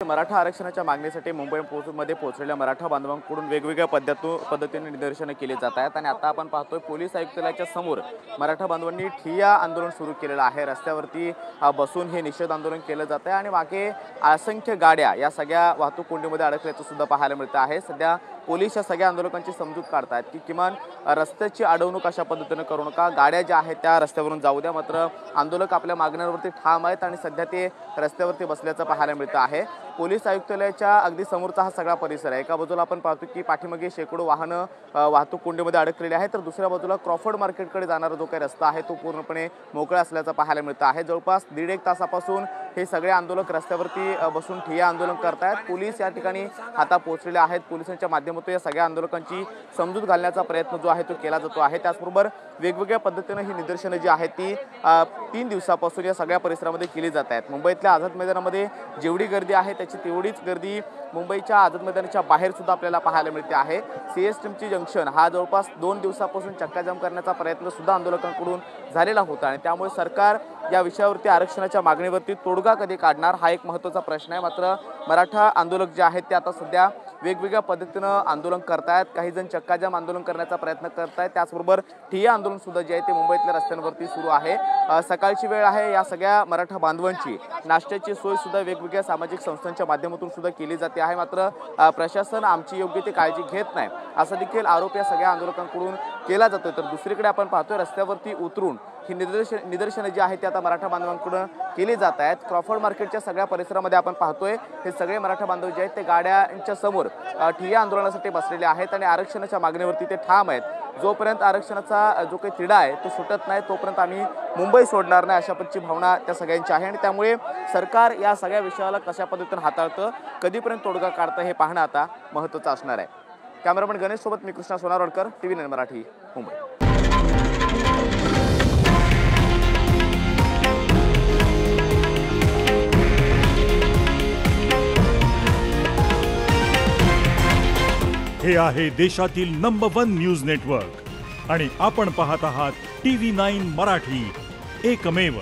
मराठा आरक्षणाच्या मागणीसाठी मुंबईमध्ये पोहोचलेल्या मराठा बांधवांकडून वेगवेगळ्या पद्धतीने निदर्शने केली जात आहेत आणि आता आपण पाहतोय पोलीस आयुक्तालयाच्या समोर मराठा बांधवांनी ठिय्या आंदोलन सुरू केलेलं आहे। रस्त्यावरती बसून हे निषेध आंदोलन केलं जात आहे आणि मागे असंख्य गाड्या या सगळ्या वाहतूक कोंडीमध्ये अडकल्याचं सुद्धा पाहायला मिळतं आहे। सध्या पोलीस या सगळ्या आंदोलकांची समजूत काढतात की किमान रस्त्याची अडवणूक अशा पद्धतीने करू नका, गाड्या ज्या आहेत त्या रस्त्यावरून जाऊ द्या। मात्र आंदोलक आपल्या मागण्यांवरती ठाम आहेत आणि सध्या ते रस्त्यावरती बसल्याचं पाहायला मिळतं आहे। पोलीस आयुक्तालयाच्या अगदी समोरचा हा सगळा परिसर आहे। एका बाजूला आपण पाहतो की पाठीमागे शेकडो वाहनं वाहतूक कोंडीमध्ये अडकलेली आहेत, तर दुसऱ्या बाजूला क्रॉफर्ड मार्केटकडे जाणारा जो काही रस्ता आहे तो पूर्णपणे मोकळा असल्याचं पाहायला मिळतं आहे। जवळपास 1.5 तासापासून हे सगळे आंदोलक रस्त्यावरती बसून ठिय्या आंदोलन करतायत। पोलीस या ठिकाणी आता पोहोचलेले आहेत। पोलिसांच्या माध्यमातून या सगळ्या आंदोलकांची समजूत घालण्याचा प्रयत्न जो आहे तो केला जातो आहे। त्याचबरोबर वेगवेगळ्या पद्धतीने ही निदर्शनं जी आहेत ती 3 दिवसापासून या सगळ्या परिसरामध्ये केली जात आहेत। मुंबईतल्या आझाद मैदानामध्ये जेवढी गर्दी आहे त्याची तेवढीच गर्दी मुंबईच्या आझाद मैदानाच्या बाहेर सुद्धा आपल्याला पाहायला मिळते आहे। सीएसटीची जंक्शन हा जवळपास 2 दिवसापासून चक्काजाम करण्याचा प्रयत्न सुद्धा आंदोलकांकडून झालेला होता आणि त्यामुळे सरकार या विषयावरती आरक्षणाच्या मागणीवरती तोडगा कधी काढणार हा एक महत्त्वाचा प्रश्न आहे। मात्र मराठा आंदोलक जे आहेत ते आता सध्या वेगवेगळ्या पद्धतीनं आंदोलन करतायत। काही जण चक्काजाम आंदोलन करण्याचा प्रयत्न करतायत, त्याचबरोबर ठिय्या आंदोलन सुद्धा जे आहे ते मुंबईतल्या रस्त्यांवरती सुरू आहे। सकाळची वेळ आहे, या सगळ्या मराठा बांधवांची नाश्त्याची सोय सुद्धा वेगवेगळ्या सामाजिक संस्थांच्या माध्यमातून सुद्धा केली जाते आहे। मात्र प्रशासन आमची योग्य ती काळजी घेत नाही असा देखील आरोप या सगळ्या आंदोलकांकडून केला जातोय। तर दुसरीकडे आपण पाहतोय रस्त्यावरती उतरून ही निदर्शनं जी आहेत ती आता मराठा बांधवांकडून केली जात आहेत। क्रॉफर्ड मार्केटच्या सगळ्या परिसरामध्ये आपण पाहतोय हे सगळे मराठा बांधव जे आहेत ते गाड्यांच्या समोर ठिय्या आंदोलनासाठी बसलेले आहेत आणि आरक्षणाच्या मागणीवरती ते ठाम आहेत। जोपर्यंत आरक्षणाचा जो काही तिढा आहे तो सुटत नाही तोपर्यंत आम्ही मुंबई सोडणार नाही अशा पद्धतीची भावना त्या सगळ्यांची आहे आणि त्यामुळे सरकार या सगळ्या विषयाला कशा पद्धतीने हाताळतं, कधीपर्यंत तोडगा काढतं हे पाहणं आता महत्त्वाचं असणार आहे। कॅमेरामन गणेश सोबत मी कृष्णा सोनारवाडकर, TV9 मराठी, मुंबई। हे आहे देशातील नंबर 1 न्यूज नेटवर्क आणि आपण पाहत आहात TV9 मराठी, एकमेव।